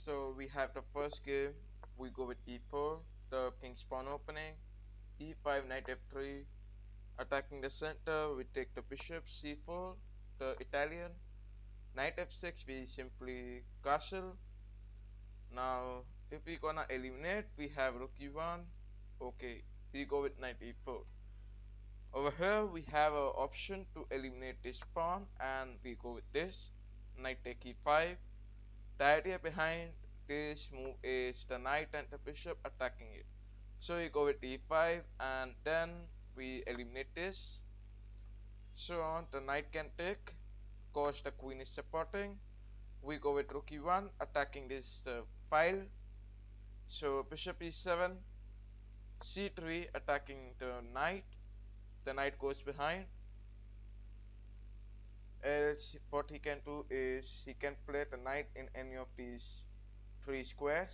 So we have the first game. We go with e4, the king's pawn opening, e5, knight f3, attacking the center. We take the bishop, c4, the Italian, knight f6. We simply castle. Now, if we gonna eliminate, we have rook e1. Okay, we go with knight e4. Over here, we have an option to eliminate this pawn, and we go with this knight take e5. The idea behind this move is the knight and the bishop attacking it. So you go with e5 and then we eliminate this. So on the knight can take, cause the queen is supporting. We go with rook e1 attacking this file. So bishop e7, c3 attacking the knight. The knight goes behind. Else what he can do is he can play the knight in any of these three squares.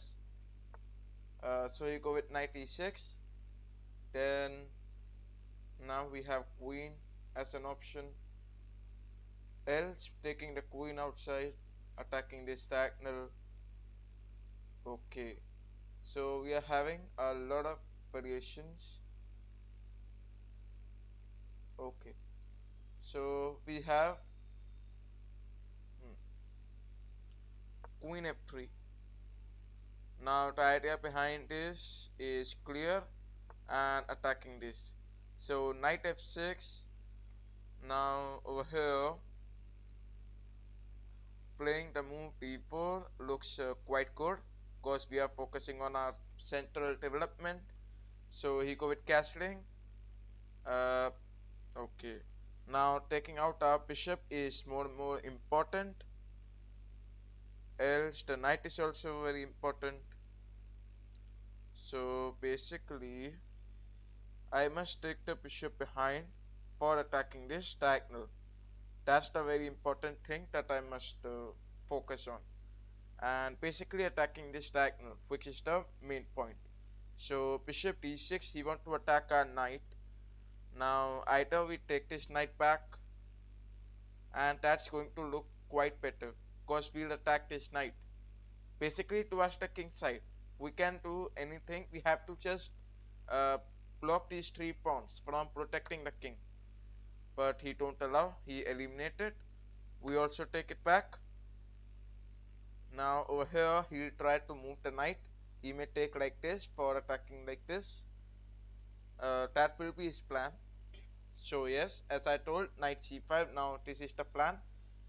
So you go with knight e6. Then now we have queen as an option. Else taking the queen outside, attacking this diagonal. Okay, so we are having a lot of variations. Okay, so we have queen f3. Now the idea behind this is clear and attacking this. So knight f6. Now over here playing the move d4 looks quite good because we are focusing on our central development. So he go with castling. uh, okay, now taking out our bishop is more and more important, else the knight is also very important. So basically I must take the bishop behind for attacking this diagonal. That's the very important thing that I must focus on, and basically attacking this diagonal, which is the main point. So bishop d6, he want to attack our knight. Now either we take this knight back, and that's going to look quite better because we'll attack this knight basically towards the king side. We can do anything, we have to just uh, block these three pawns from protecting the king, but he don't allow, he eliminated. We also take it back. Now over here he'll try to move the knight, he may take like this for attacking like this. That will be his plan. So yes, as I told, knight c5. Now this is the plan.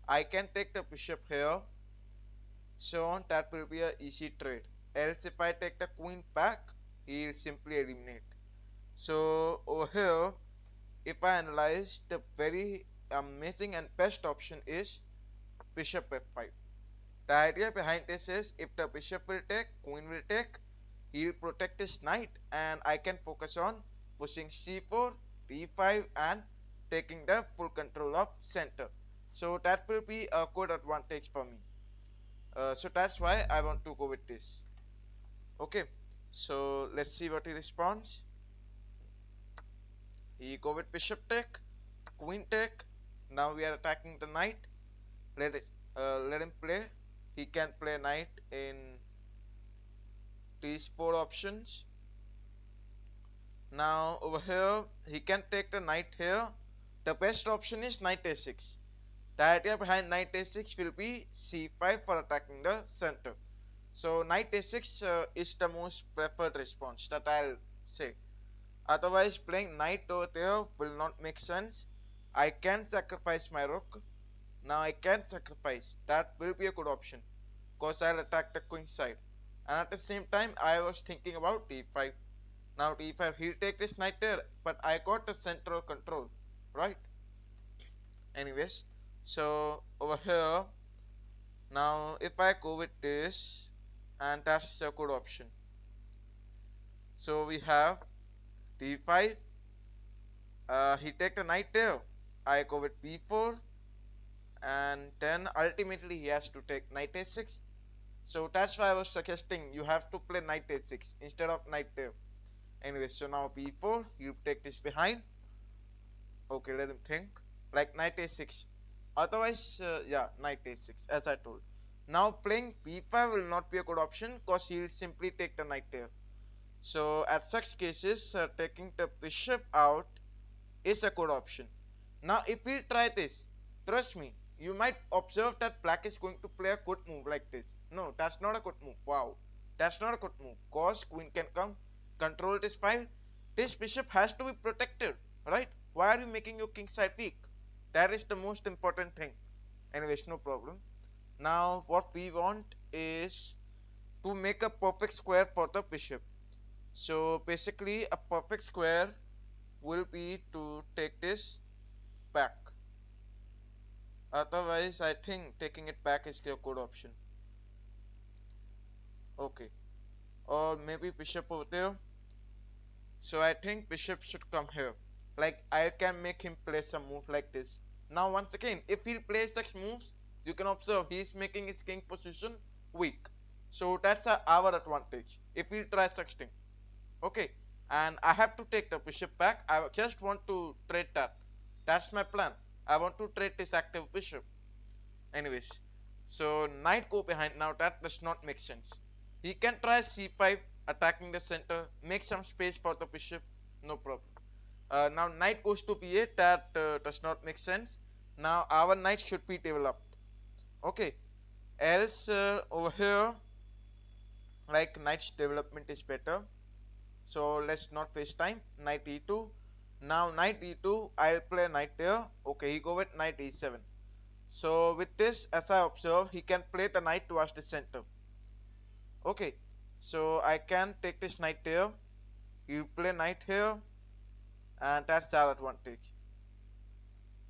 I can take the bishop here, so on, that will be a easy trade. Else if I take the queen back, he'll simply eliminate. So over here, if I analyze, the very amazing and best option is bishop f5. The idea behind this is if the bishop will take, queen will take, he will protect his knight and I can focus on pushing c4, d5 and taking the full control of center. So that will be a good advantage for me. So that's why I want to go with this. Okay, so let's see what he responds. He go with bishop take, queen take. Now we are attacking the knight. Let him play. He can play knight in these four options. Now over here he can take the knight here. The best option is knight a6. The idea behind knight a6 will be c5 for attacking the center. So knight a6 is the most preferred response that I'll say. Otherwise playing knight over there will not make sense. I can sacrifice my rook. Now I can sacrifice. That will be a good option because I'll attack the queen side. And at the same time I was thinking about d5. Now d5 he'll take this knight there, but I got the central control, right? Anyways, so over here, now if I go with this, and that's a good option. So we have d5, he take the knight there, I go with b4, and then ultimately he has to take knight a6. So that's why I was suggesting you have to play knight a6 instead of knight there. Anyway, so now b4, you take this behind. Okay, let him think. Like knight a6. Otherwise, yeah, knight a6 as I told. Now playing b5 will not be a good option because he'll simply take the knight there. So at such cases, taking the bishop out is a good option. Now if we try this, trust me, you might observe that black is going to play a good move like this. No, that's not a good move. Wow, that's not a good move. Cause queen can come, control this file. This bishop has to be protected, right? Why are you making your king side weak? That is the most important thing. Anyways, no problem. Now what we want is to make a perfect square for the bishop. So basically a perfect square will be to take this back. Otherwise, I think taking it back is a good option. Okay. Or maybe bishop over there. So I think bishop should come here. Like I can make him play some move like this. Now once again, if he plays such moves, you can observe he is making his king position weak. So that's our advantage. If we try such thing. Okay. And I have to take the bishop back. I just want to trade that. That's my plan. I want to trade this active bishop. Anyways, so knight go behind. Now that does not make sense. He can try c5, attacking the center, make some space for the bishop, no problem. Now knight goes to b8. That does not make sense. Now our knight should be developed. Okay. Else over here, like knight's development is better. So let's not waste time. Knight e2. Now knight e2. I'll play knight there. Okay, he go with knight e7. So with this, as I observe, he can play the knight towards the center. Okay, so I can take this knight here. You play knight here, and that's our advantage.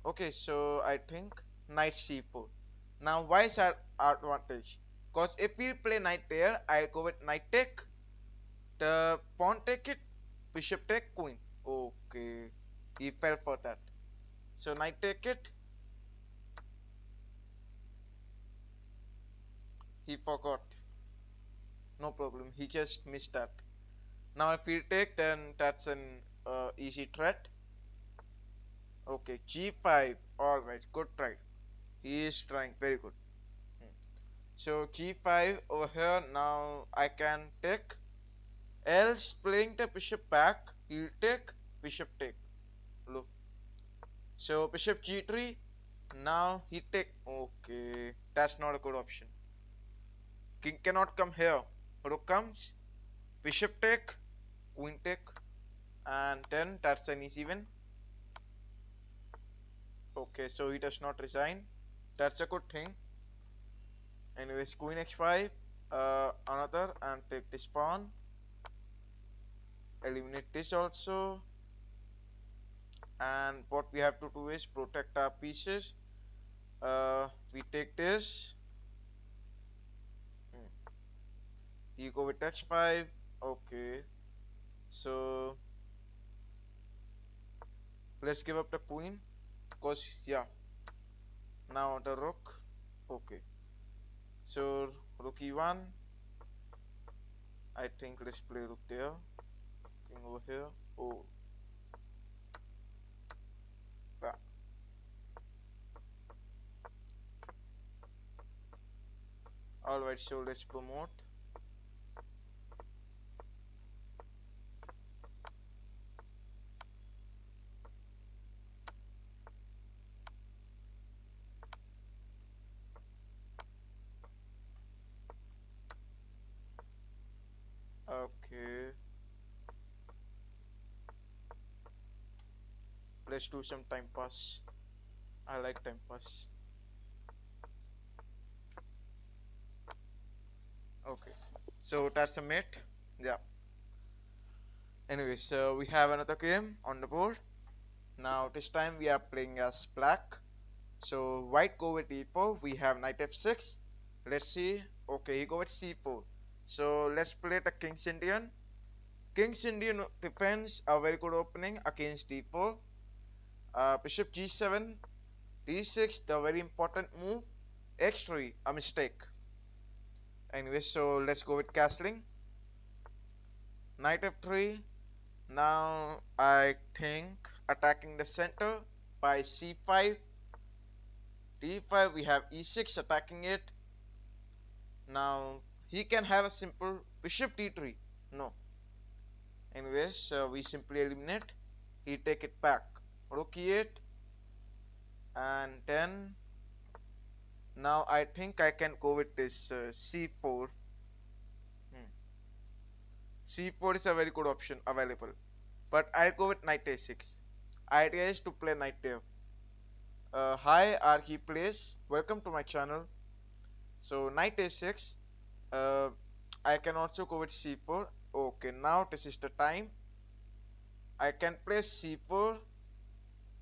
Okay, so I think knight c4. Now why is our advantage? Because if we play knight there, I'll go with knight take. The pawn take it, bishop take queen. Okay, he fell for that. So knight take it. He forgot. No problem. He just missed that. Now if we take, then that's an easy threat. Okay, g5. Alright, good try. He is trying. Very good. So g5 over here. Now I can take. Else playing the bishop back. He'll take. Bishop take. Look. So bishop g3. Now he take. Okay, that's not a good option. King cannot come here. Rook comes. Bishop take. Queen take. And then that's an easy win. Okay, so he does not resign. That's a good thing. Anyways, queen h5, another, and take this pawn. Eliminate this also. And what we have to do is protect our pieces. We take this. You go with h5. Okay. So let's give up the queen. Because yeah. Now the rook. Okay. So rook e1. I think let's play rook there. King over here. Oh. Yeah. Alright, so let's promote. Okay. Let's do some time pass. I like time pass. Okay. So that's a mate. Yeah. Anyway, so we have another game on the board. Now this time we are playing as black. So white go with e4. We have knight f6. Let's see. Okay, he go with c4. So let's play the King's Indian. King's Indian defends a very good opening against d4. Bishop g7, d6, the very important move. x3, a mistake. Anyway, so let's go with castling. Knight f3. Now I think attacking the center by c5. d5, we have e6 attacking it. Now he can have a simple bishop d3. No. Anyways, we simply eliminate. He take it back. Rook e8, and then now I think I can go with this c4. Hmm. c4 is a very good option available, but I'll go with knight a6. Idea is to play knight there. Hi Archie Plays, welcome to my channel. So knight a6. Uh, I can also go with c4. Okay, now this is the time. I can play c4.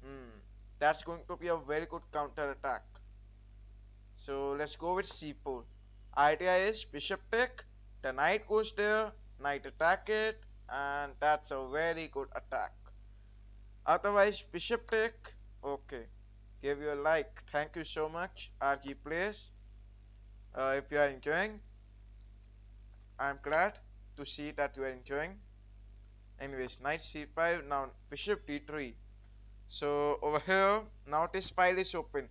Hmm, that's going to be a very good counter attack. So let's go with c4. Idea is bishop take, the knight goes there, knight attack it, and that's a very good attack. Otherwise, bishop take. Okay, give you a like. Thank you so much, RG Plays. If you are enjoying, I'm glad to see that you are enjoying. Anyways, knight c5. Now bishop d3. So over here, now this file is open.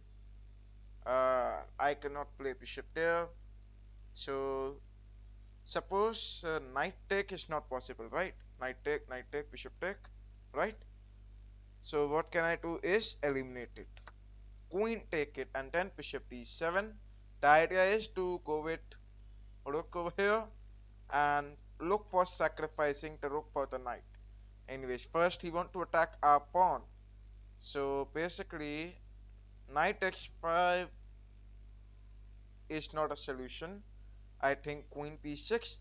I cannot play bishop there. So suppose knight take is not possible, right? Knight take, bishop take, right? So what can I do is eliminate it. Queen take it, and then bishop d7. The idea is to go with rook over here and look for sacrificing the rook for the knight. Anyways, first he want to attack our pawn. So basically, knight x5 is not a solution. I think queen b6.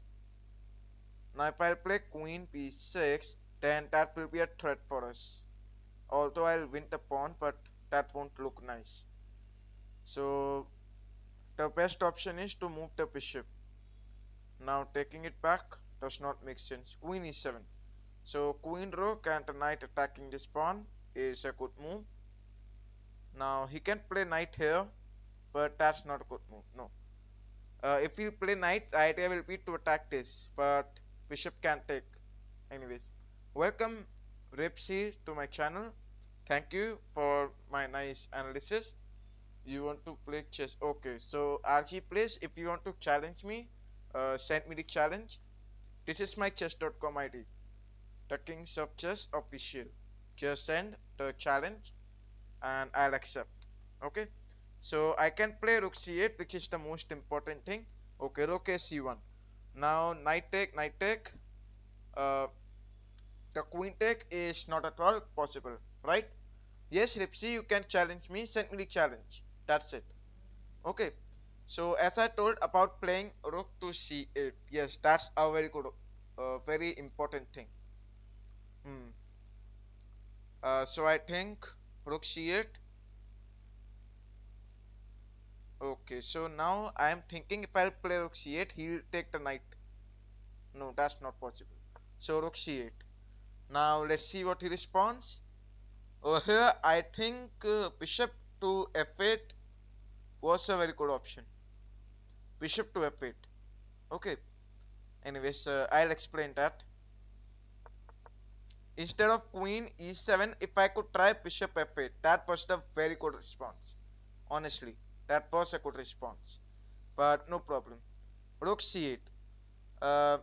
Now if I play queen b6, then that will be a threat for us. Although I'll win the pawn, but that won't look nice. So the best option is to move the bishop. Now taking it back does not make sense. Queen e7. So queen rook and the knight attacking this pawn is a good move. Now he can play knight here, but that's not a good move. No. If he play knight, the idea will be to attack this, but bishop can take. Anyways, welcome Ripsy to my channel. Thank you for my nice analysis. You want to play chess? Okay, so RG Plays, if you want to challenge me, send me the challenge. This is my chess.com ID, the Kings of Chess official. Just send the challenge and I'll accept. Okay, so I can play rook c8, which is the most important thing. Okay, rook c1. Now knight take, knight take. Uh, the queen take is not at all possible, right? Yes, Ripsy, you can challenge me. Send me the challenge. That's it. Okay. So as I told about playing rook to c8, yes, that's a very good, very important thing. Hmm. So I think rook c8. Okay. So now I am thinking if I play rook c8, he'll take the knight. No, that's not possible. So rook c8. Now let's see what he responds. Over here, I think bishop to f8 was a very good option. Bishop to f8. Okay. Anyways, I'll explain that. Instead of queen e7, if I could try bishop f8, that was the very good response. Honestly, that was a good response. But no problem. Rook c8. Uh,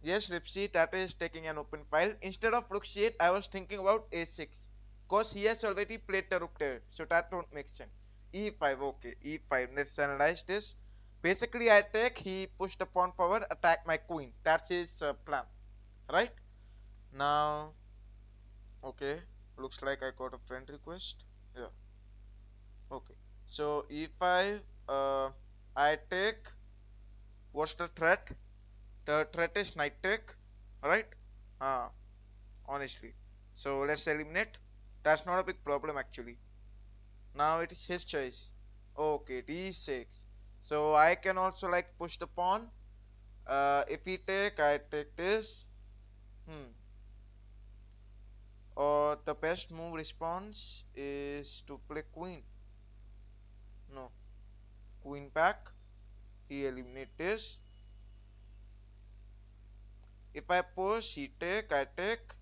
yes, Ripsy, that is taking an open file. Instead of rook c8, I was thinking about a6. Because he has already played the rook there. So that don't make sense. e5, okay, e5. Let's analyze this. Basically, I take, he pushed the pawn forward, attack my queen. That's his plan. Right? Now, okay, looks like I got a friend request. Yeah, okay. So e5, I take. What's the threat? The threat is knight take, right? Ah, honestly. So let's eliminate. That's not a big problem actually. Now it is his choice. Okay, d6. So I can also like push the pawn. If he take, I take this. Hmm. Or the best move response is to play queen. No, queen back. He eliminate this. If I push, he take, I take,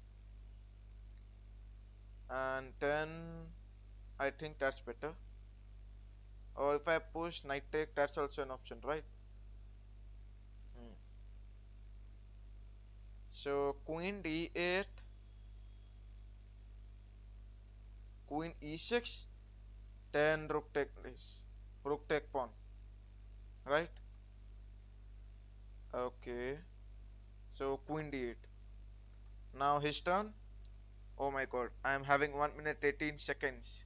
and then I think that's better. Or if I push, knight take, that's also an option, right? So queen d8, queen e6, then rook take this, rook take pawn, right? Okay, so queen d8. Now his turn. Oh my god, I am having 1 minute 18 seconds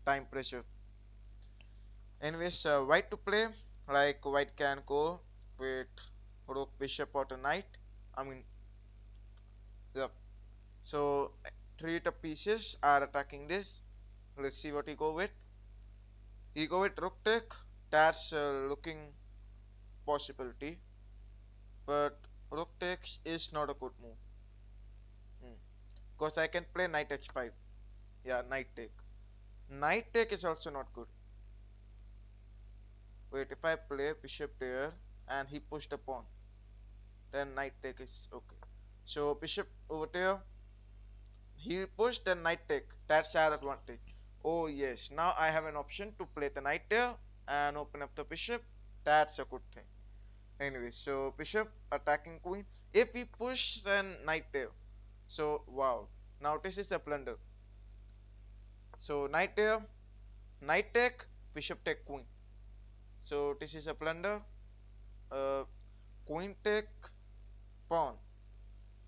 time pressure. Anyways, white to play, like white can go with rook, bishop, or the knight. I mean, the so three top pieces are attacking this. Let's see what he go with. He go with rook take. That's looking possibility, but rook takes is not a good move. Because I can play knight h5. Yeah, knight take. Knight take is also not good. Wait, if I play bishop there and he pushed a pawn, then knight take is okay. So bishop over there, he pushed, then knight take. That's our advantage. Oh yes, now I have an option to play the knight there and open up the bishop. That's a good thing. Anyway, so bishop attacking queen. If we push, then knight there. So wow, now this is the blunder. So knight there, knight take, bishop take queen. So this is a blunder. Uh, Queen take pawn.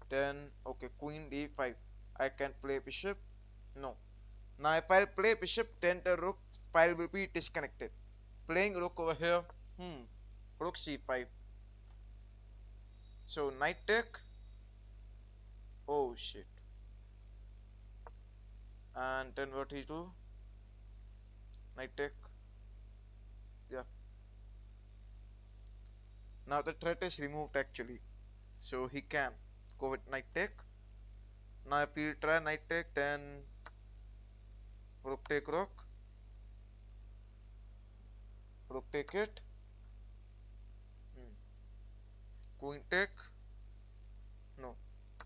Then okay, queen d5. I can play bishop. No. Now if I play bishop, then the rook file will be disconnected. Playing rook over here. Rook c5. So knight take. Oh shit. And then what he do? Knight take. Yeah. Now the threat is removed actually. So he can go with knight take. Now if he try knight take, then rook take rook. Rook take it. Hmm. Queen take. No.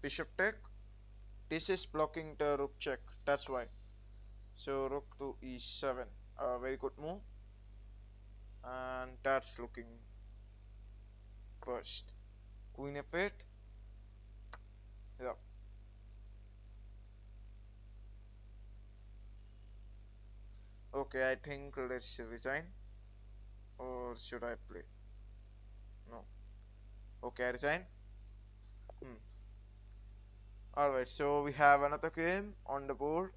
Bishop take. This is blocking the rook check. That's why. So rook to e7. A very good move. And that's looking first. Queen f8. Yeah. Okay, I think let's resign. Or should I play? No. Okay, I resign. Hmm. Alright, so we have another game on the board.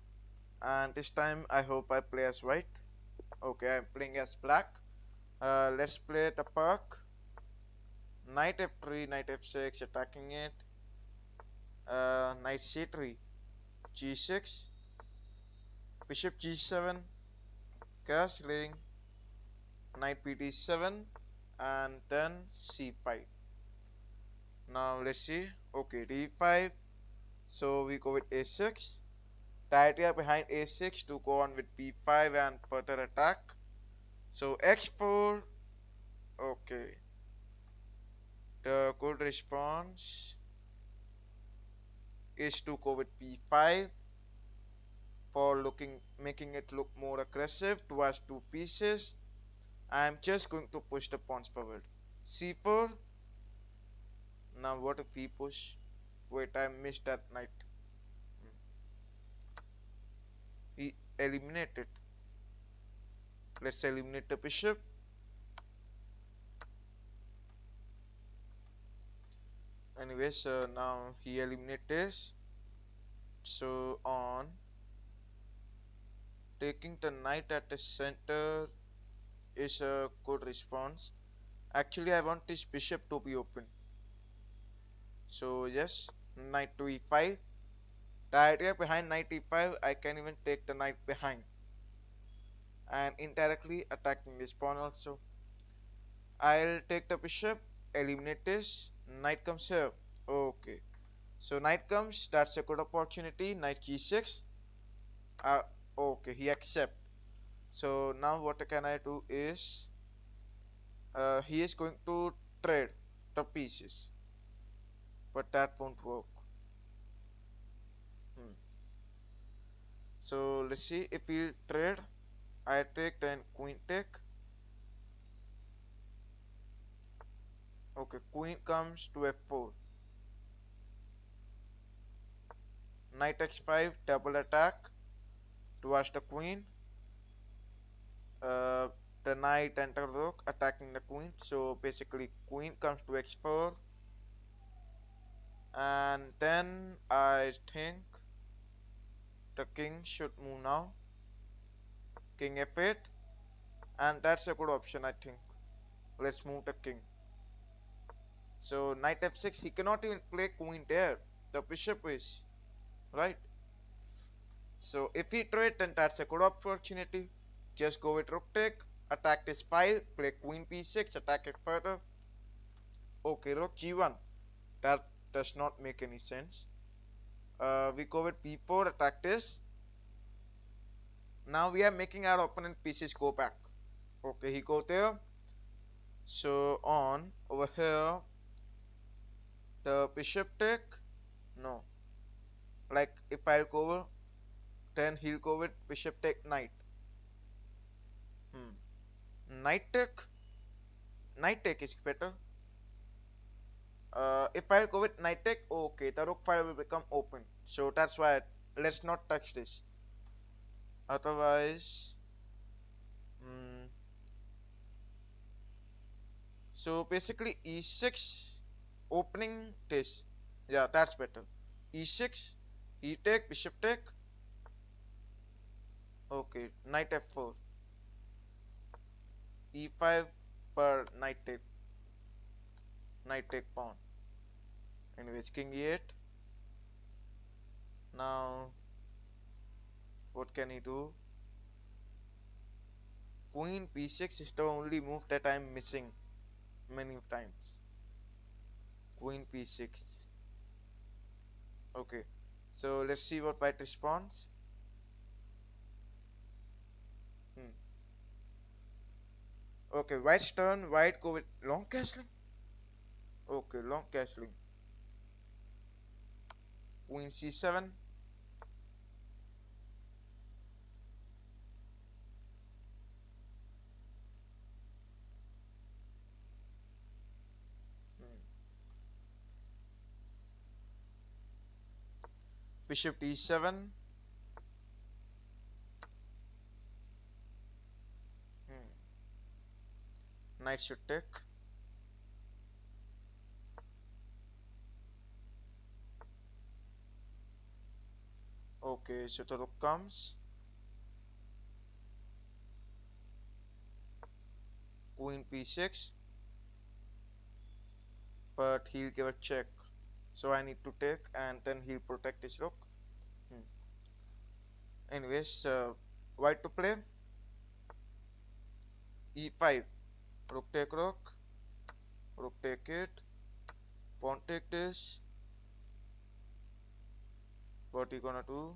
And this time I hope I play as white. Okay, I'm playing as black. Let's play the park. Knight f3, knight f6, attacking it. Knight c3, g6, bishop g7, castling, knight bd7, and then c5. Now let's see. Okay, d5. So we go with a6. The idea behind a6 to go on with b5 and further attack. So x4. Okay. The good response is to go with b5 for making it look more aggressive towards two pieces. I'm just going to push the pawns forward. c4. Now what if we push? Wait, I missed that knight. He eliminated. Let's eliminate the bishop. Anyways, now he eliminated this. So on taking the knight at the center is a good response. Actually, I want this bishop to be open. So yes, knight to e5. The idea behind knight e5, I can even take the knight behind and indirectly attacking this pawn also. I'll take the bishop, eliminate this. Knight comes here. Okay. So knight comes. That's a good opportunity. Knight g6. Uh, okay. He accept. So now what can I do is, he is going to trade the pieces, but that won't work. Hmm. So let's see if we trade. I take then queen take. Okay. Queen comes to f4. knight x5, double attack towards the queen. Uh, the knight and the rook attacking the queen. So basically, queen comes to x4, and then I think the king should move now. King f8, and that's a good option, I think. Let's move the king. So knight f6, he cannot even play queen there. The bishop is right. So if he trade, then that's a good opportunity. Just go with rook take, attack this file, play queen b6, attack it further. Okay, rook g1. That does not make any sense. We go with b4, attack this. Now we are making our opponent pieces go back. Okay, he go there. So on over here, the bishop take. No, like if I'll go over, then he'll go with bishop take knight. Knight take. Knight take is better. If I'll go with knight take, okay, the rook file will become open. So that's why let's not touch this. Otherwise, mm, so basically e6 opening this. Yeah, that's better. e6, e take, bishop take. Okay, knight f4, e5 per knight take pawn. Anyways, king e8. Now, what can he do? Queen b6 is the only move that I'm missing many times. Queen b6. Okay, so let's see what white responds. Hmm. Okay, white's turn. White go with long castling. Okay, long castling. Queen c7. Hmm. Bishop d7. Hmm. Knight should take. Okay, so the rook comes. Queen b6. But he'll give a check. So I need to take and then he'll protect his rook. Hmm. Anyways, white to play. e5. Rook take rook. Rook take it. Pawn take this. What he gonna do?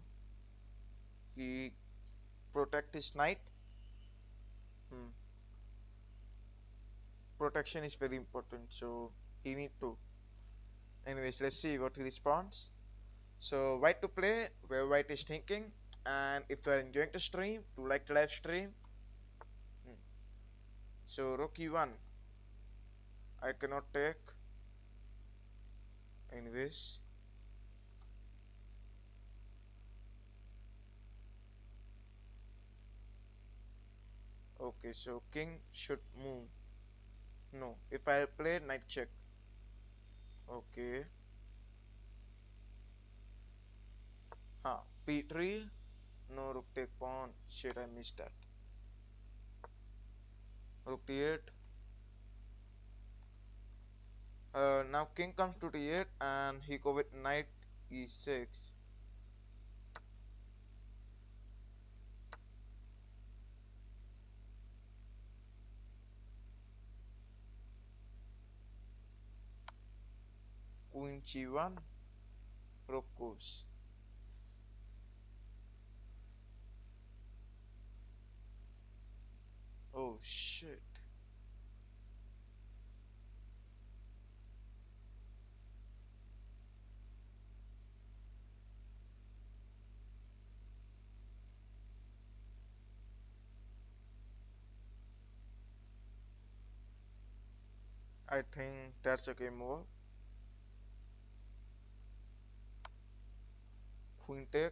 He protect his knight. Hmm. Protection is very important, so he need to. Anyways, let's see what he responds. So white to play, where white is thinking, and if you are enjoying the stream, do like the live stream. Hmm. So rook e1, I cannot take. Anyways, okay, so king should move. No, if I play knight check. Okay, p3. No, rook take pawn. Shit, I missed that. Rook d8. Now king comes to d8 and he go with knight e6. Queen g1. Rook goes. Oh shit. I think that's a game over. queen take.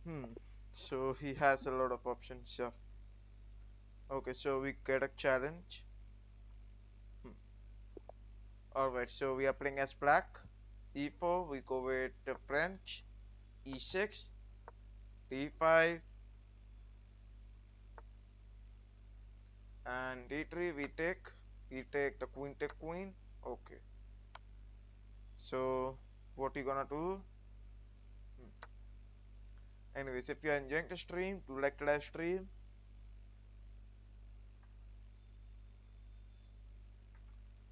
Hmm. So he has a lot of options. Yeah. Okay, so we get a challenge. Hmm. Alright, so we are playing as black. E4, we go with the French. E6, D5, and D3 we take. We take the queen take queen. Okay. So what you gonna do? Hmm. Anyways, if you are enjoying the stream, do like the live stream.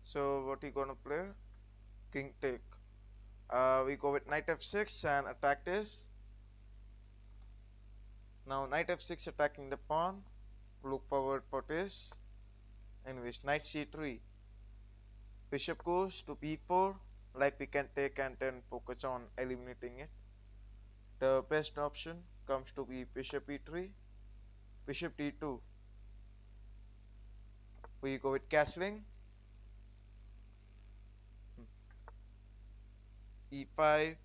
So what you gonna play? King take. We go with knight f6 and attack this. Now knight f6 attacking the pawn. Look forward for this. Anyways, knight c3. Bishop goes to b4. Like we can take and then focus on eliminating it. The best option comes to be bishop e3. Bishop d2. We go with castling. E5.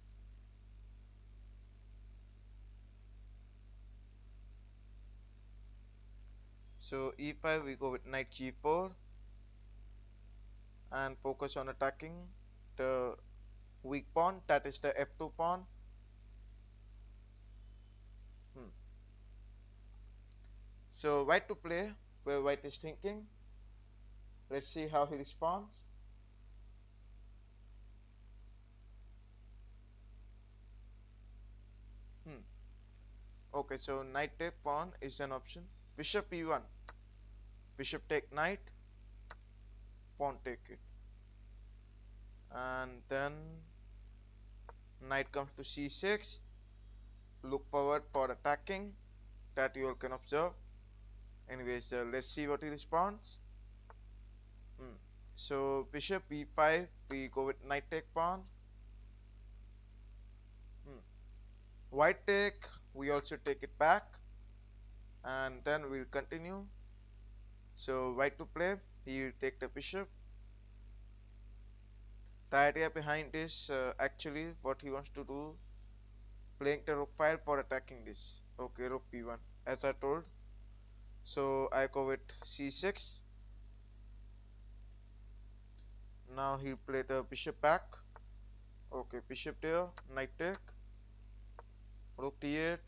So e5 we go with knight g4 and focus on attacking the weak pawn, that is the f2 pawn. Hmm. So white to play where white is thinking. Let's see how he responds. Hmm. Okay, so knight take pawn is an option. Bishop e1. Bishop take knight. Pawn take it. And then knight comes to c6. Look forward for attacking. That you all can observe. Anyways, let's see what he responds. Hmm. So bishop e5. We go with knight take pawn. Hmm. White take. We also take it back. And then we'll continue. So white to play. He'll take the bishop. The idea behind this actually what he wants to do, playing the rook file for attacking this. Okay, rook b1 as I told. So I go with c6. Now he'll play the bishop back. Okay, bishop there, knight take, rook d8,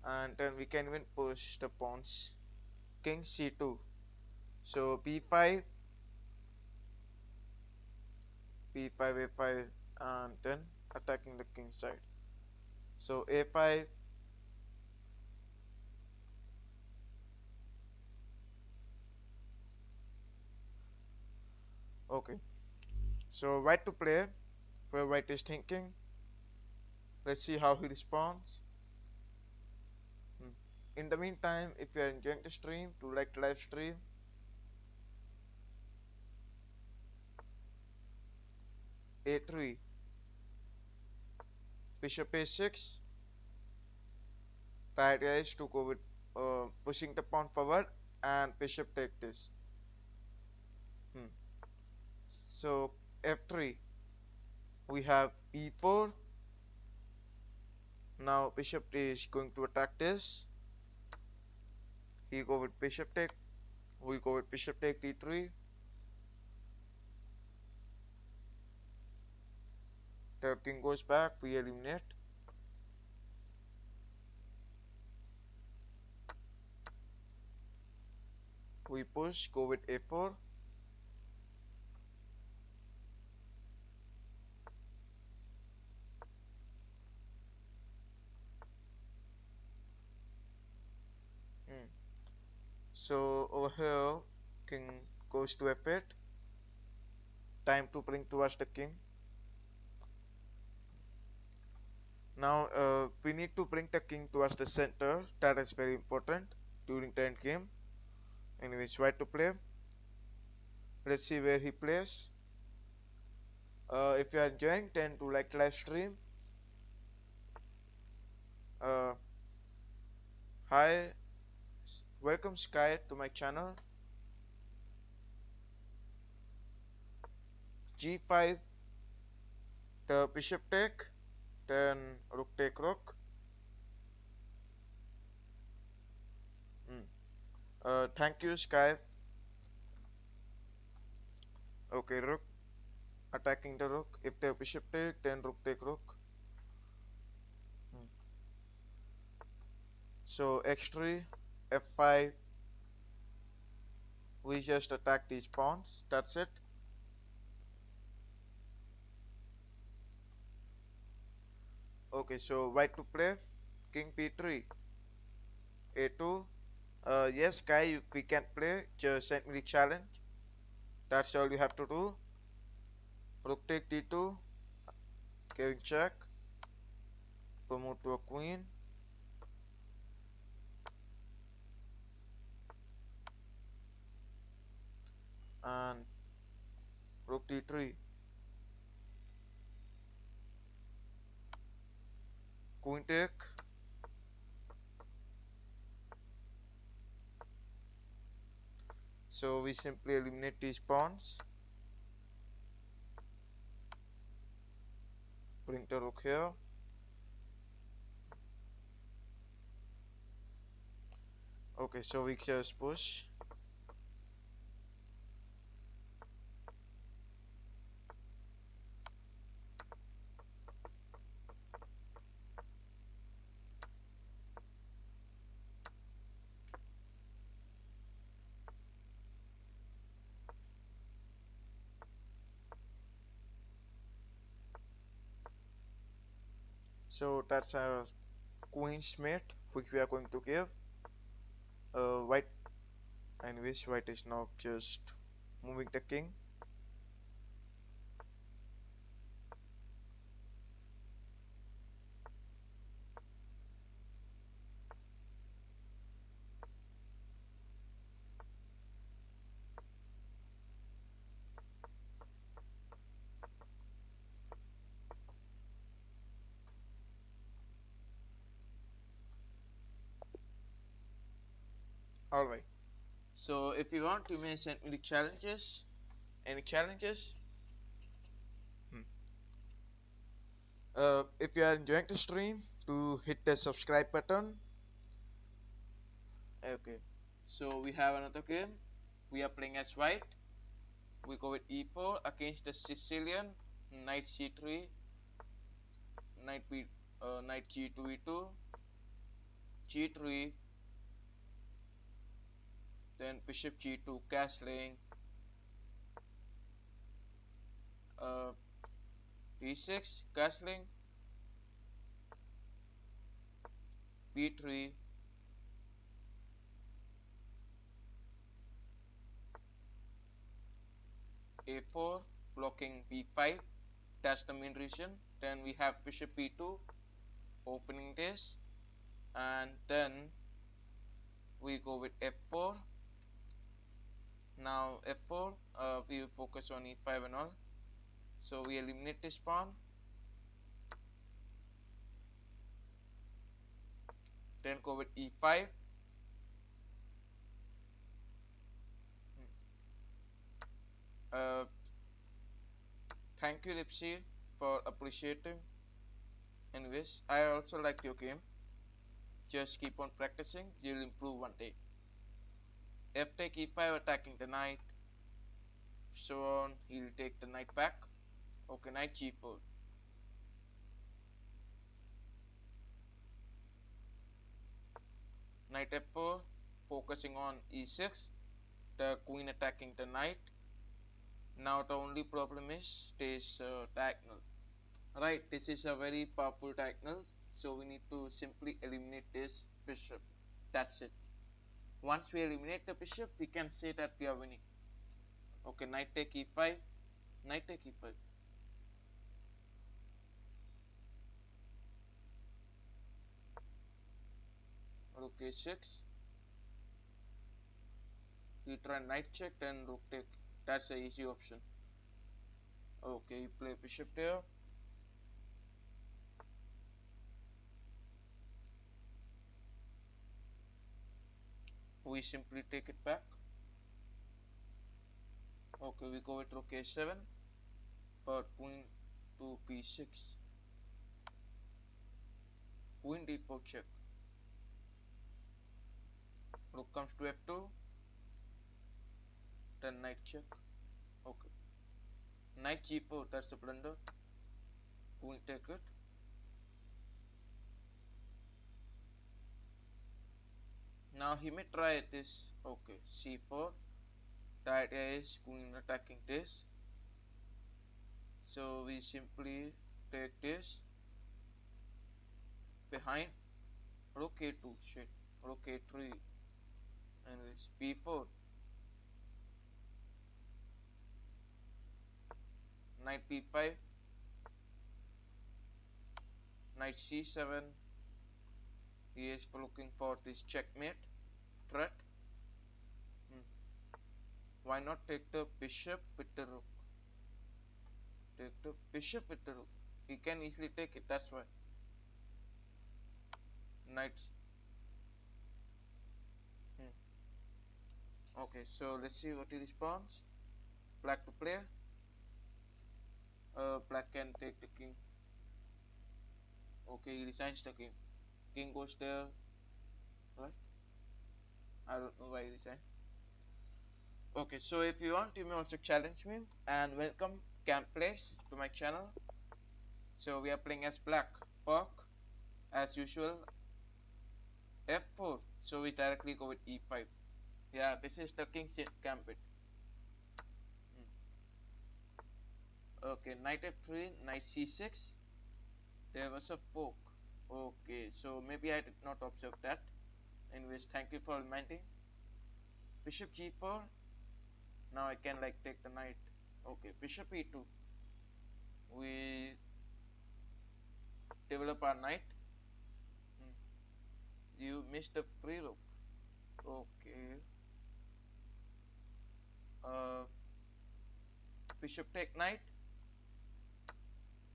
and then we can even push the pawns. King c2. So b5, b5, a5, and then attacking the king side. So a5. Okay. So white to play where white is thinking. Let's see how he responds. Hmm. In the meantime, if you are enjoying the stream, do like the live stream. A3, bishop a6. The idea is to go with pushing the pawn forward and bishop take this. Hmm. So f3, we have e4. Now bishop is going to attack this. He go with bishop take. We go with bishop take d3. The king goes back. We eliminate. We push. Go with a4. Hmm. So over here, king goes to f8. Time to bring towards the king. Now we need to bring the king towards the center. That is very important during the end game. Anyways, white to play. Let's see where he plays. If you are enjoying, then do like live stream. Uh, Hi, welcome Sky to my channel. G5, the bishop take, then rook take rook. Mm. Thank you Sky. Okay, rook attacking the rook. If the bishop take, then rook take rook. Mm. So x3, f5. We just attack these pawns. That's it. Okay, so white to play. King p3, a2. Yes, Sky, we can play. Just send me the challenge. That's all you have to do. Rook take d2, king check, promote to a queen, and rook d3, queen take. So we simply eliminate these pawns, bring the rook here. Okay, so we just push. So that's a queen's mate, which we are going to give. White, anyways, white is now just moving the king. Alright. So if you want, you may send me the challenges. Any challenges? Hmm. If you are enjoying the stream, to hit the subscribe button. Okay. So we have another game. We are playing as white. We go with e4 against the Sicilian. Knight c3, knight g2 e2, g3, then bishop g2 castling, uh, b6 castling, b3, a4, blocking b5. That's the main reason. Then we have bishop b2, opening this, and then we go with f4. Now f4, we focus on e5 and all. So we eliminate this pawn. Then go with e5. Uh, Thank you, Lipsy, for appreciating. Anyways, I also like your game. Just keep on practicing, you'll improve one day. F take e5, attacking the knight. So on, he'll take the knight back. Okay, knight g4. Knight f4, focusing on e6. The queen attacking the knight. Now the only problem is this diagonal. Right, this is a very powerful diagonal. So we need to simply eliminate this bishop. That's it. Once we eliminate the bishop, we can say that we are winning. Okay, knight take e5, knight take e5. Rook a6. You try knight check, then rook take. That's the easy option. Okay, you play bishop there. we simply take it back. Okay, we go with rook a7, but queen to b6, queen d4 check, rook comes to f2, then knight check. Okay, knight g4, that's a blunder, queen take it. Now he may try this. Okay, c4, the idea is queen attacking this, so we simply take this behind rook a2, shit, rook a3, anyways, b4, knight b5, knight c7. He is looking for this checkmate threat. Why not take the bishop with the rook? Take the bishop with the rook. He can easily take it, that's why. Knights. Okay, so let's see what he responds. Black to play. Black can take the king. Okay, he resigns the king. King goes there, right? I don't know why he resigned. Okay, so if you want, you may also challenge me. And welcome, Camp Plays, to my channel. So we are playing as black. Park, as usual, f4. So we directly go with e5. Yeah, this is the king's gambit. Okay, knight f3, knight c6. There was a fork. Okay, so maybe I did not observe that. Anyways, thank you for reminding. Bishop g4. Now I can like take the knight. Okay, bishop e2. We develop our knight. You missed the free rook. Okay. Uh, bishop take knight.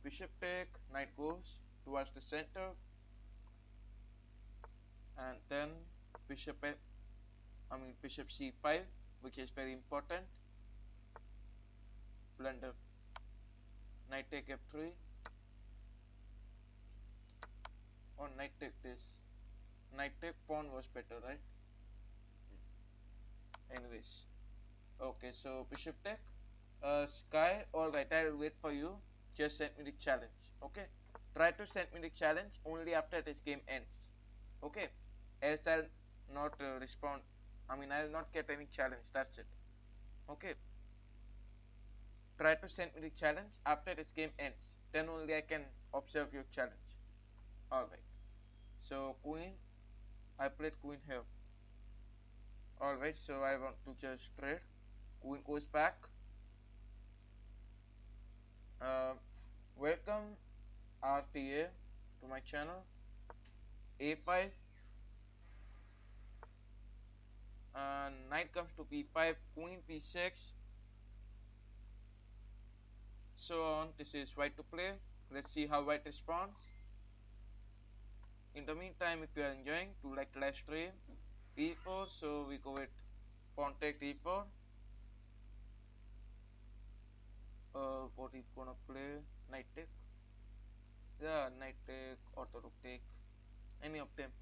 Bishop take, knight goes towards the center, and then bishop f, bishop c5, which is very important. Blunder. Knight take f3, or knight take this. Knight take pawn was better, right? Anyways, okay, so bishop take. Sky, alright, I'll wait for you. Just send me the challenge. Okay, try to send me the challenge only after this game ends. Okay, else I'll not respond. I'll not get any challenge. That's it. Okay, try to send me the challenge after this game ends. Then only I can observe your challenge. Alright, so queen, I played queen here. Alright, so I want to just trade. Queen goes back. Welcome RTA to my channel. A5, knight comes to b5, queen b6, so on. This is white to play. Let's see how white responds. In the meantime, if you are enjoying, do like the live stream. b4, so we go with pawn take d4. What is gonna play? Knight take. Yeah, knight take or the rook take. Any of them.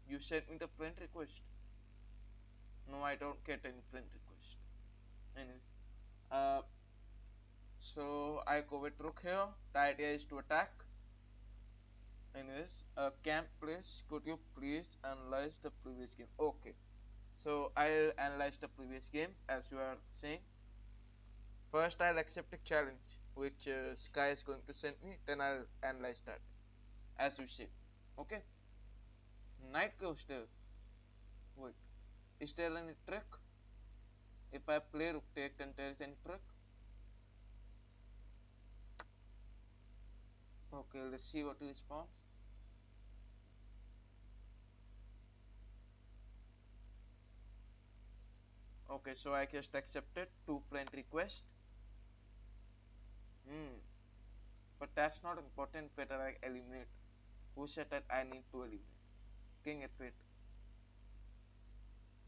You sent me the friend request. No, I don't get any friend request. Anyways, so I go with rook here. The idea is to attack. Anyways, Camp please, could you please analyze the previous game? Okay, so I'll analyze the previous game as you are saying. First, I'll accept a challenge which Sky is going to send me. Then I'll analyze that as you say. Okay. Knight goes there. Wait, is there any trick? If I play rook take, then there is any trick? Okay, let's see what he responds. Okay, so I just accepted two friend request. But that's not important whether I eliminate. Who said that I need to eliminate? king f8.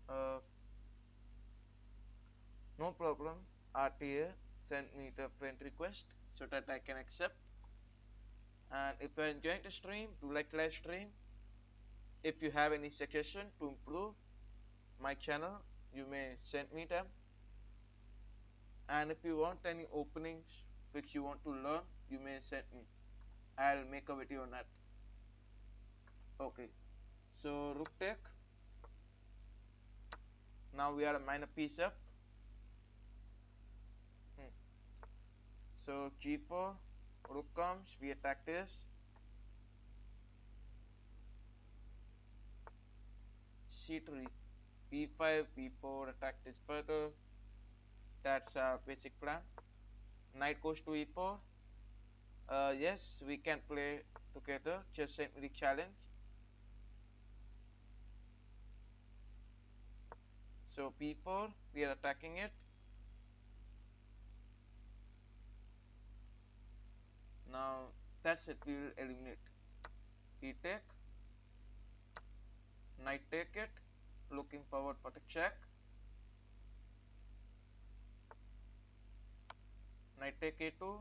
Uh, no problem. RTA send me the friend request so that I can accept. And if you are enjoying the stream, do like live stream. If you have any suggestion to improve my channel, you may send me them. And if you want any openings which you want to learn, you may send me. I'll make a video on that. Okay, so rook take. Now we are a minor piece up. So g4, rook comes, we attack this. c3, b5, b4, attack this further. That's our basic plan. Knight goes to e4. Yes, we can play together. Just send me the challenge. So b4, we are attacking it. Now that's it. We will eliminate. E take. Knight take it. Looking forward for the check. Knight take a2.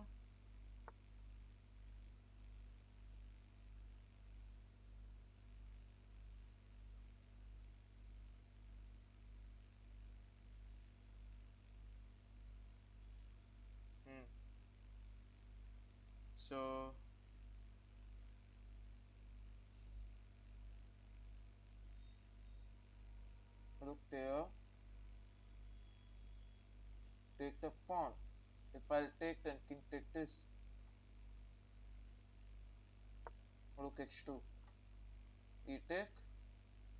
Hmm. So rook there. Take the pawn. If I'll take, then king take this. Rook h2. E take.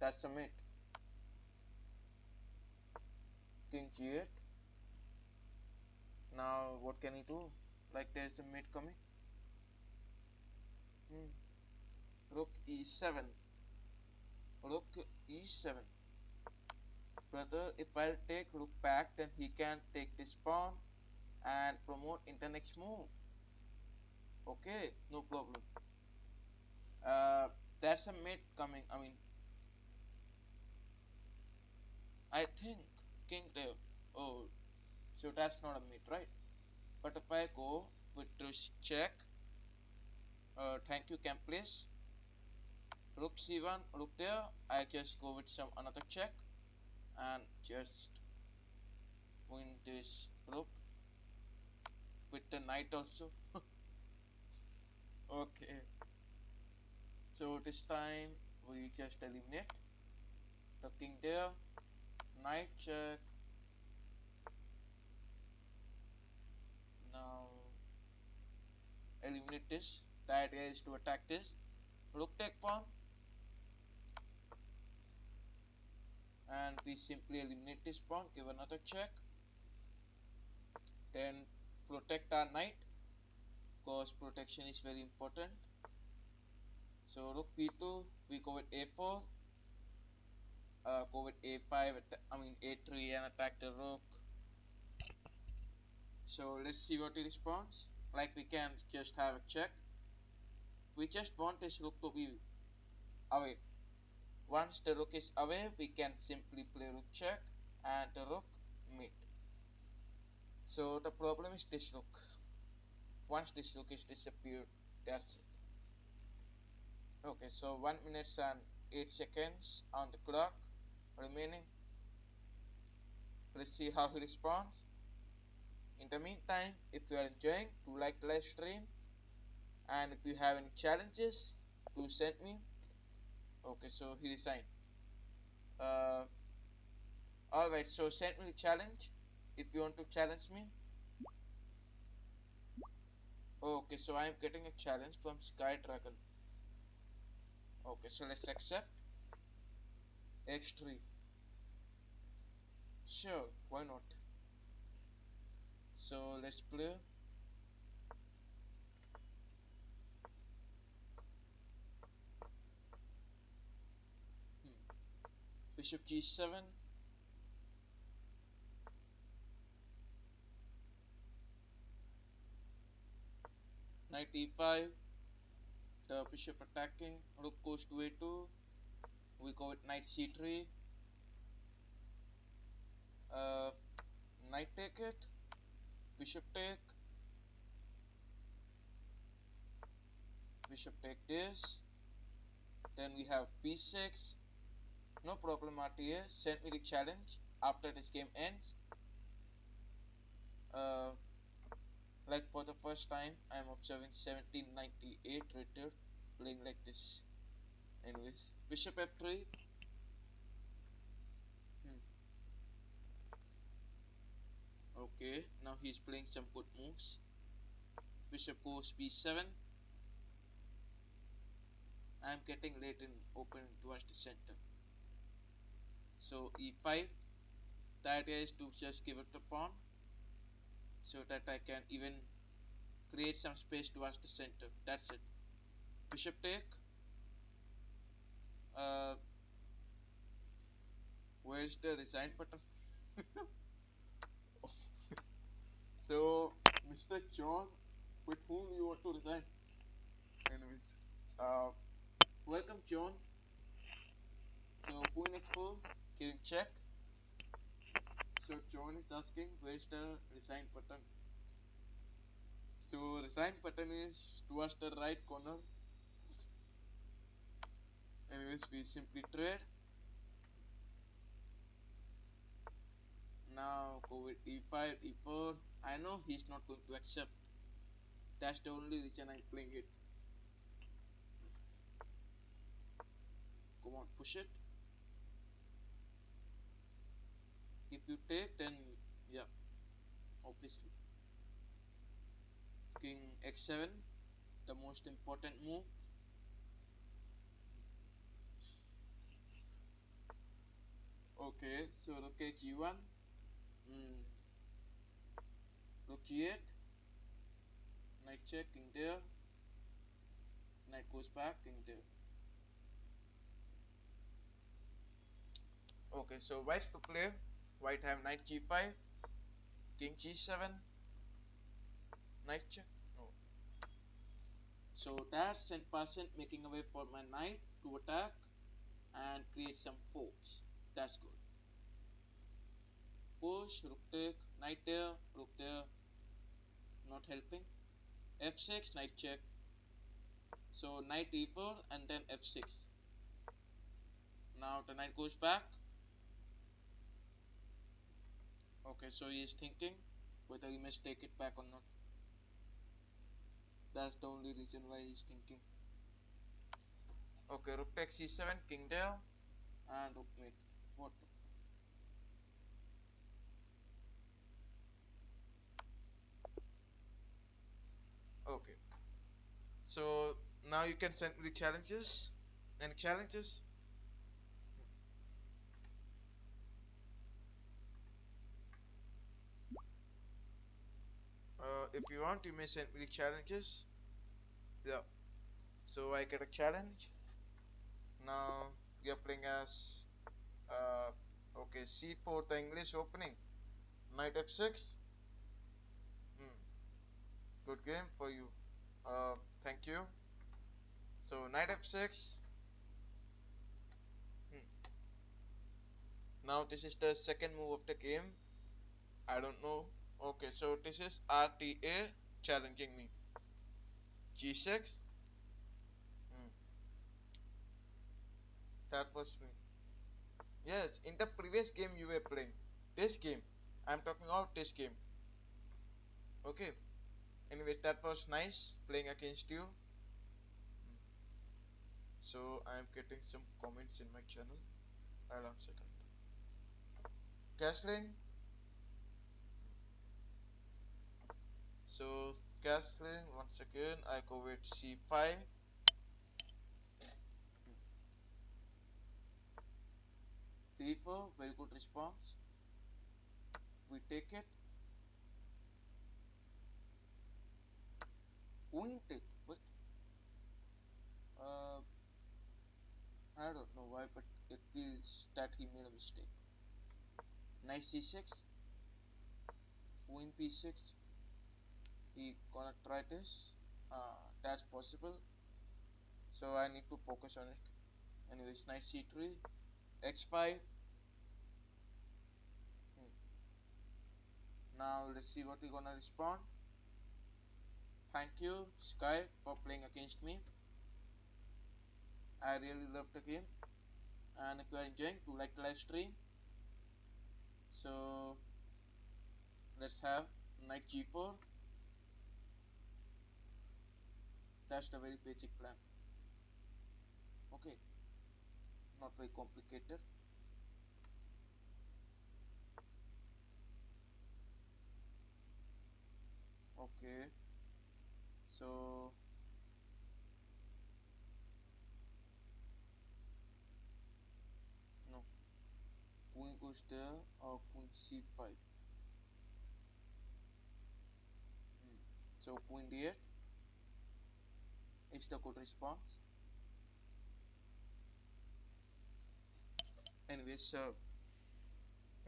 That's a mate. King g8. Now what can he do? Like there's a mate coming. Hmm. Rook e7. Rook e7. Brother, if I'll take rook back, then he can take this pawn and promote in the next move. Okay, no problem. That's a mate coming. I mean, I think king there. Oh, so that's not a mate, right? But if I go with this check, thank you, can please. Rook c1, rook there. I just go with some another check and just win this rook with the knight also. Okay, so this time we just eliminate the king there. Knight check. Now eliminate this. The idea is to attack this. Rook take pawn, and we simply eliminate this pawn, give another check, then protect our knight because protection is very important. So rook b2, we go with a4, go with a5, I mean a3 and attack the rook. So let's see what he responds. Like we can just have a check. We just want this rook to be away. Once the rook is away, we can simply play rook check and the rook mate. So the problem is this rook. Once this rook is disappeared, that's it. Okay, so 1 minute and 8 seconds on the clock remaining. Let's see how he responds. In the meantime, if you are enjoying, do like the live stream, and if you have any challenges, do send me. Okay, so he resigned. Uh, Alright, so send me the challenge if you want to challenge me. Okay, so I am getting a challenge from Sky Dragon. Okay, so let's accept. X3. Sure, why not? So let's play. Bishop g7. Knight e5. The bishop attacking. Rook goes to a2. go with knight c3. Uh, Knight take it. Bishop take. Bishop take this. Then we have b6. No problem, RTA. Send me the challenge after this game ends. Uh, like for the first time, I am observing 1798 rated playing like this. Anyways, bishop f3. Hmm. Okay, now he's playing some good moves. Bishop goes b7. I am getting late in opening towards the center. So e5. The idea is to just give it a pawn so that I can even create some space towards the center. That's it. Bishop take. Uh, where's the resign button? So, Mr. John, with whom you want to resign? Anyways, uh, welcome John. So, queen h4, giving check. So, John is asking where's the resign button. So, resign button is towards the right corner. Anyways, we simply trade. Now go with e5, e4. I know he's not going to accept. That's the only reason I'm playing it. Come on, push it. If you take, then yeah, obviously. King x7, the most important move. Okay, so rook at g1. Mm, rook g8. Knight check, king there. Knight goes back, king there. Okay, so white to play. White have knight g5, king g7, knight check. No. So that's 10% making a way for my knight to attack and create some forks. That's good. Push, rook take, knight there, rook there, not helping. f6, knight check. So knight e4 and then f6. Now the knight goes back. Okay, so he is thinking whether he must take it back or not. That's the only reason why he's thinking. Okay, rook takes c7, king there, and rook mate. What? Okay. So now you can send me the challenges. Any challenges? If you want, you may send me the challenges. Yeah. So I get a challenge. Now we are playing as okay, c4, the English opening. Knight f6. Hmm. Good game for you. Thank you. So knight f6. Hmm. Now this is the second move of the game. I don't know. Okay, so this is RTA challenging me. G6. Hmm. That was me. Yes, in the previous game you were playing. This game. I'm talking about this game. Okay. Anyway, that was nice playing against you. Hmm. So I'm getting some comments in my channel. Hold on a second. Castling. So castling once again. I go with c5. d4. Very good response. We take it. Queen take. What? Uh, I don't know why, but it feels that he made a mistake. Knight c6. Queen b6. He gonna try this. That's possible. So I need to focus on it. Anyways, knight c3, x5. Hmm. Now let's see what we're gonna respond. Thank you, Sky, for playing against me. I really love the game. And if you are enjoying, do like the live stream. So let's have knight g4. That's the very basic plan. Okay, not very complicated. Okay, so no, queen goes there or queen c5. Hmm. So queen d8 is the good response. Anyways,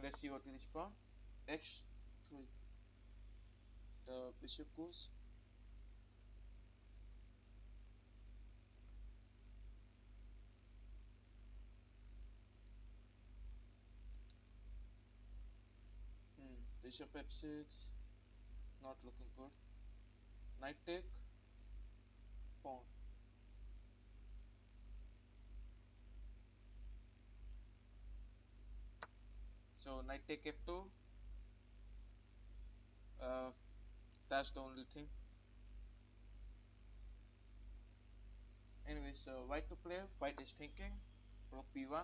let's see what we respond. x3. The bishop goes. Bishop f6. Not looking good. Knight take. Pawn. So knight take f2. Uh, that's the only thing. Anyways, white to play. White is thinking. Rook b1.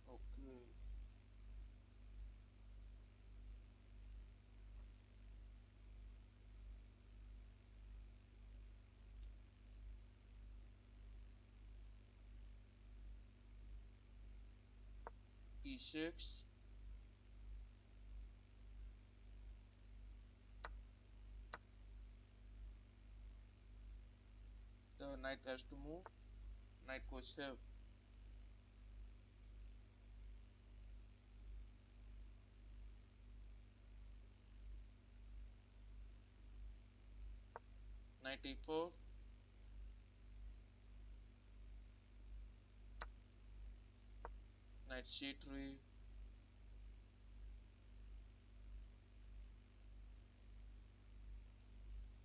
Okay. e6. The knight has to move. Knight goes here. Knight e4. Knight c3.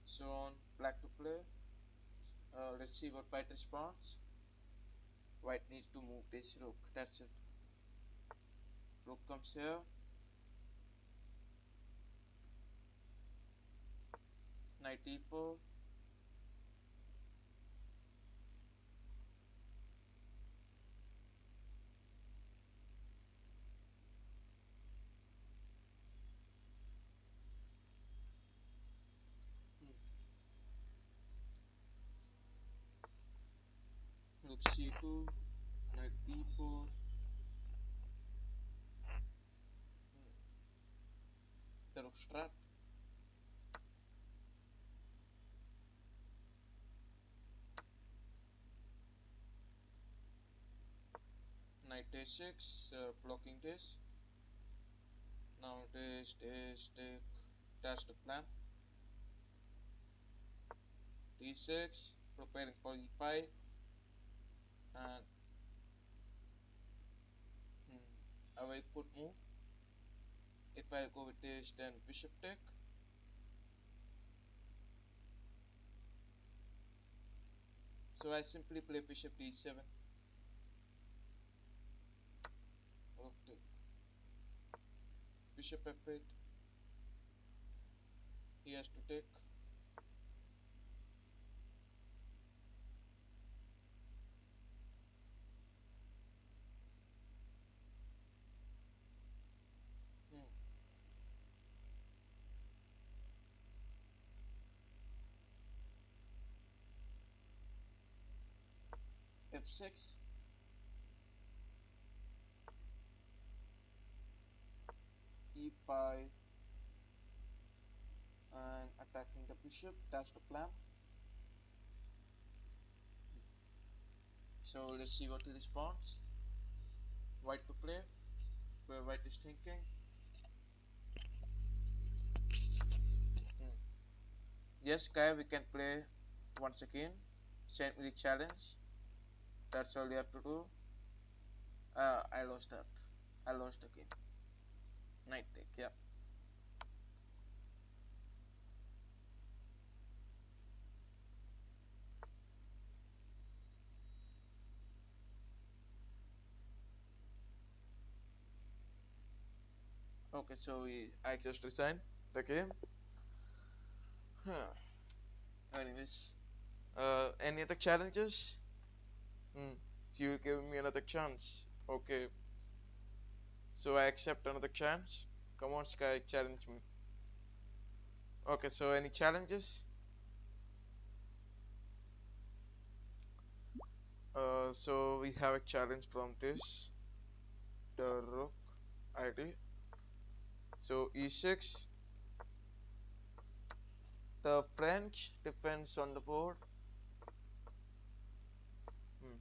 So on. Black to play. Let's see what white responds. White needs to move this rook. That's it. Rook comes here. Knight e4. Hmm. Rook c2. Knight e4. Hmm. The rook trapped. Knight a6. Blocking this. Now this, take. That's the plan. d6. Preparing for e5. And a very good move. If I go with this, then bishop take. So I simply play bishop d7. Rook take. Bishop f8. He has to take. Hmm. f6. e5. And attacking the bishop. That's the plan. So let's see what he responds. White to play. where white is thinking. Hmm. Yes, guy, we can play once again. Send me the challenge. That's all you have to do. I lost that. I lost the game. Knight take, yeah. Okay, so I just resigned the game. Huh. Anyways, any other challenges? Hmm. You give me another chance. Okay, so I accept another chance. Come on, Sky, challenge me. Okay, so any challenges? So we have a challenge from this the rook ID. So e6. The French defense on the board. Hmm.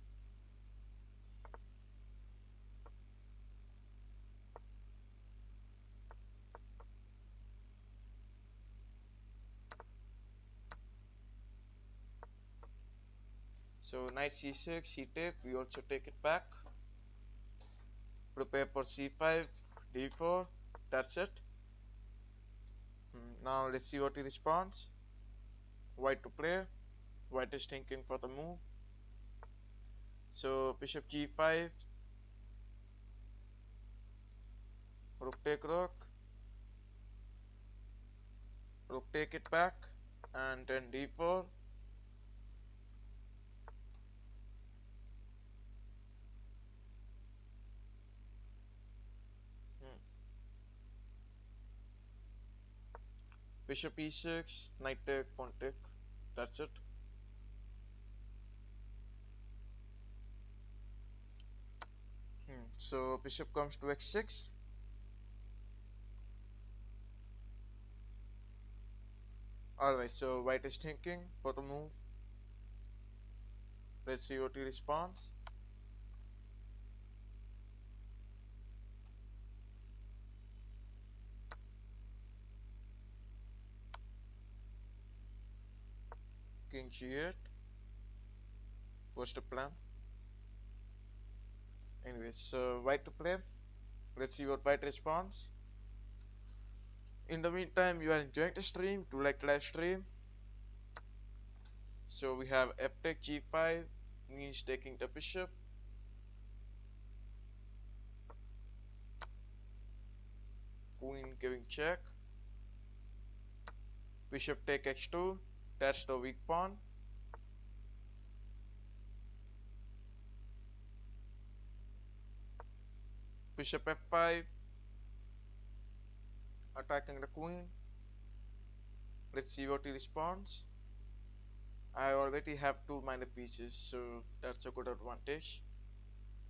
So knight c6, he take. We also take it back. Prepare for c5, d4. That's it. Now let's see what he responds. White to play. White is thinking for the move. So bishop g5, rook take rook, rook take it back, and then d4. Hmm. Bishop e6, knight take, pawn take. That's it. So bishop comes to x6. Alright, so white is thinking for the move. Let's see what he responds. King g8. What's the plan? Anyways, so white to play. Let's see what white responds. In the meantime, you are enjoying the stream. Do like the live stream. So we have f take g5, means taking the bishop. Queen giving check. Bishop take x2. That's the weak pawn. Bishop f5, attacking the queen. Let's see what he responds. I already have two minor pieces, so that's a good advantage.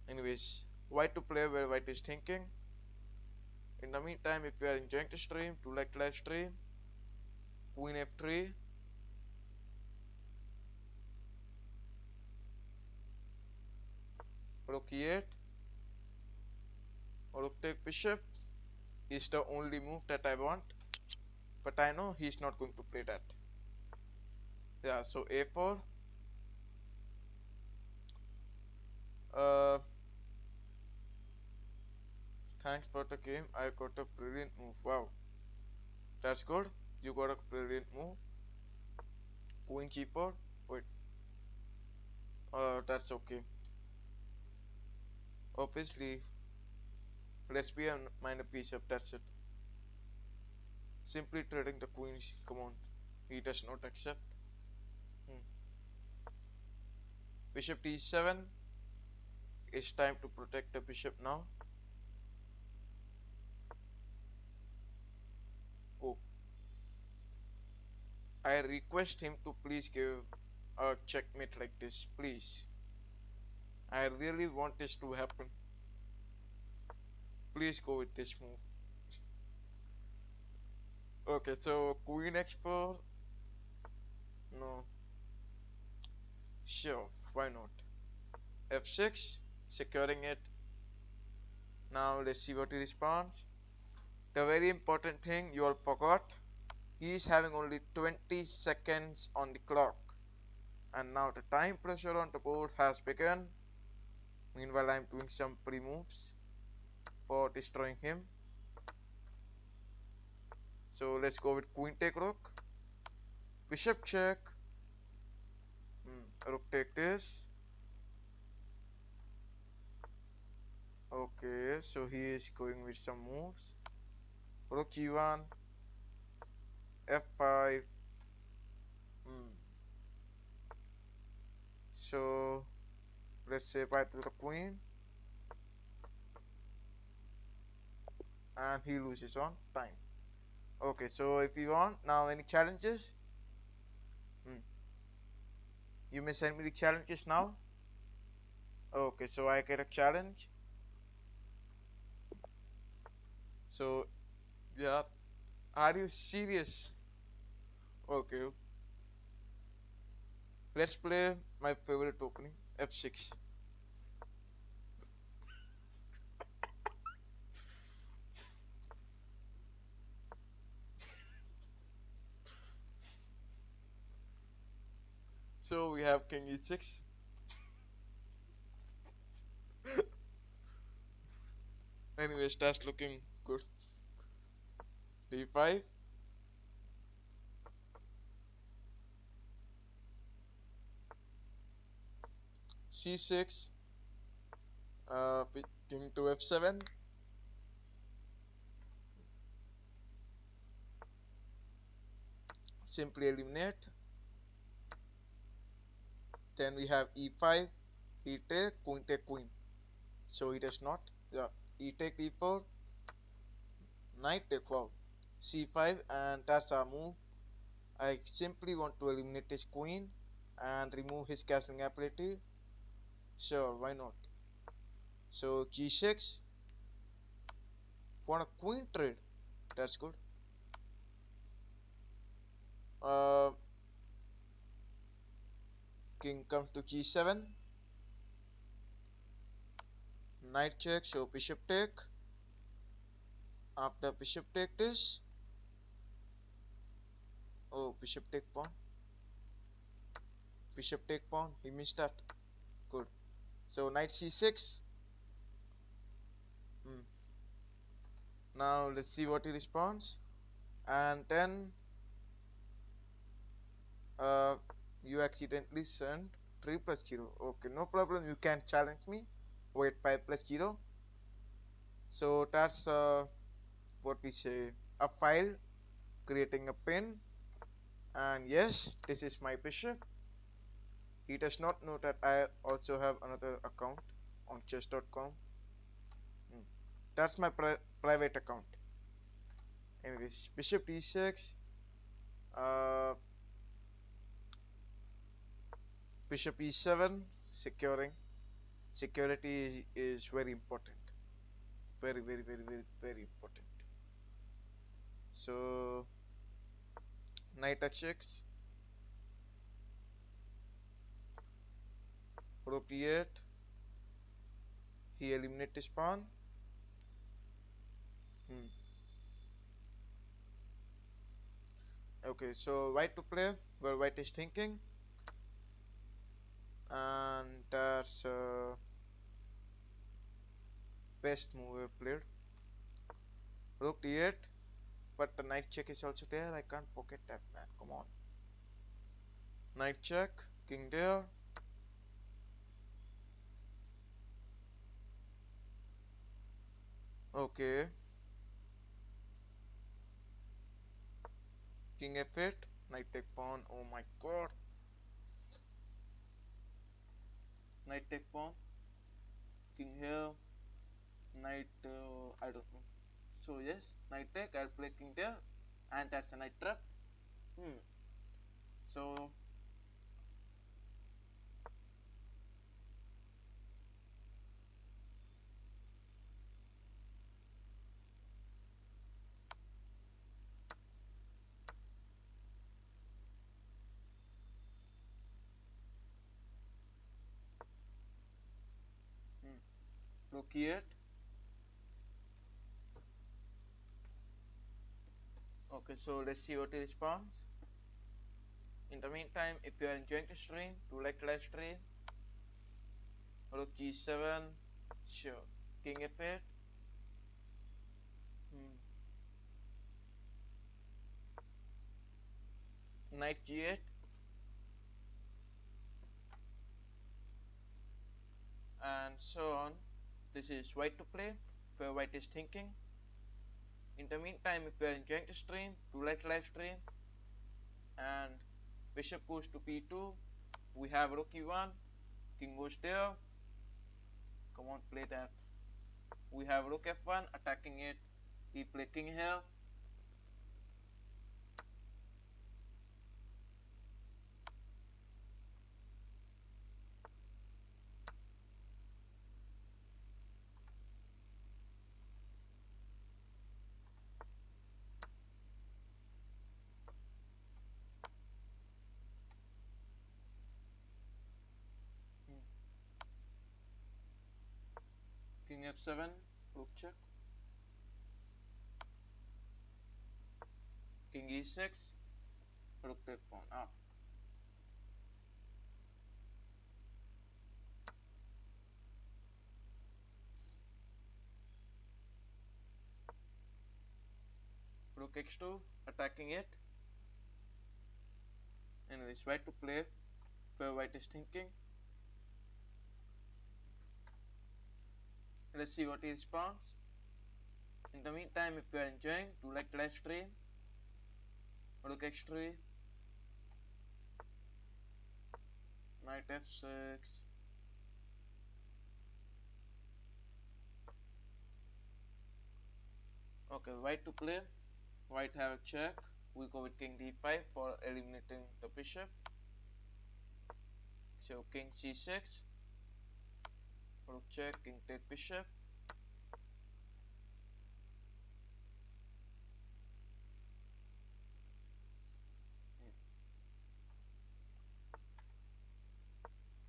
Anyways, white to play where white is thinking. In the meantime, if you are enjoying the stream, do like the live stream. Queen f3. Rook e8. Rook take bishop is the only move that I want. But I know he's not going to play that. Yeah, so a4. Uh, Thanks for the game. I got a brilliant move. Wow, that's good. You got a brilliant move. Queen g4. Wait, that's okay. Obviously, let's be a minor piece of that's it. Simply trading the queens. Come on, he does not accept. Hmm. Bishop d7. It's time to protect the bishop now. Oh, I request him to please give a checkmate like this, please. I really want this to happen. Please go with this move. Okay, so queen x4. No, sure, why not? f6, securing it. Now let's see what he responds. The very important thing you all forgot. He is having only 20 seconds on the clock. And now the time pressure on the board has begun. Meanwhile, I'm doing some pre-moves for destroying him. So let's go with queen take rook. Bishop check. Rook take this. Okay, so he is going with some moves. Rook g1, f5. So let's say bye to the queen, and he loses on time. Okay, so if you want now any challenges, hmm, you may send me the challenges now. Okay, so I get a challenge. So yeah, are you serious? Okay, let's play my favorite opening, f6. So we have king e6. Anyways, that's looking good. d5. c6. King to f7. Simply eliminate. Then we have e5. He take queen. So he does not. Yeah, e take e4. Knight take 4. c5, and that's our move. I simply want to eliminate his queen and remove his castling ability. Sure, why not? So g6 for a queen trade. That's good. Uh, King comes to g7. Knight check. So bishop take. After bishop take this. Oh, bishop take pawn. Bishop take pawn. He missed that. Good. So knight c6. Hmm. Now let's see what he responds. And then uh, you accidentally sent 3 plus 0. Okay, no problem. You can challenge me. Wait, 5 plus 0. So that's what we say, a file creating a pin. And yes, this is my bishop. He does not know that I also have another account on chess.com. That's my private account. Anyways, bishop d6. Uh, Bishop e7, securing. Security is very important. Very, very, very, very, very important. So knight h6, rook e8. He eliminates his pawn. Hmm. Okay, so white to play where white is thinking, and that's best move we played. Rook d8, but the knight check is also there. I can't forget that, man. Come on. Knight check, king there. Okay, king f8, knight take pawn. Oh my god. Knight take pawn, king here, knight, I don't know. So yes, knight take, I'll play king there, and that's a knight trap. Hmm. So rook e8, Okay, so let's see what he responds. In the meantime, if you are enjoying the stream, do like the live stream. Rook g7, sure. King f8. Knight g8, and so on. This is white to play, where white is thinking. In the meantime, if you are enjoying the stream, do like the live stream. And bishop goes to b2. We have rook e1, king goes there. Come on, play that. We have rook f1 attacking it. He play king here. King f7, rook check. King e6, rook take pawn up. Rook x2, attacking it. Anyways, white to play, where white is thinking. Let's see what he responds. In the meantime, if you are enjoying, do like the live stream. Rook x3, knight f6. Okay, white to play. White have a check. We go with king d5 for eliminating the bishop. So king c6, rook check, king take bishop.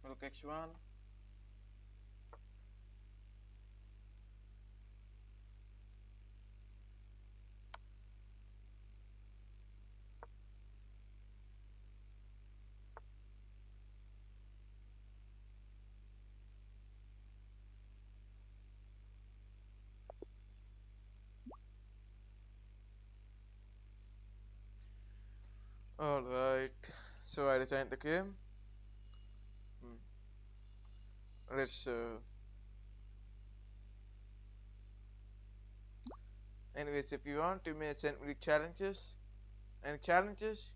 Rook x1. Alright, so I resigned the game. Let's anyways, if you want, you may send me challenges. Any challenges?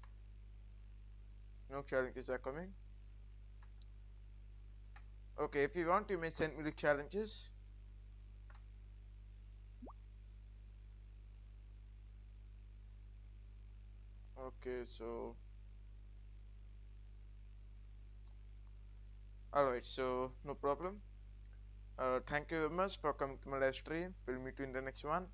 No challenges are coming. Okay, if you want, you may send me the challenges. Okay, so alright, so no problem. Thank you very much for coming to my live stream. We'll meet you in the next one.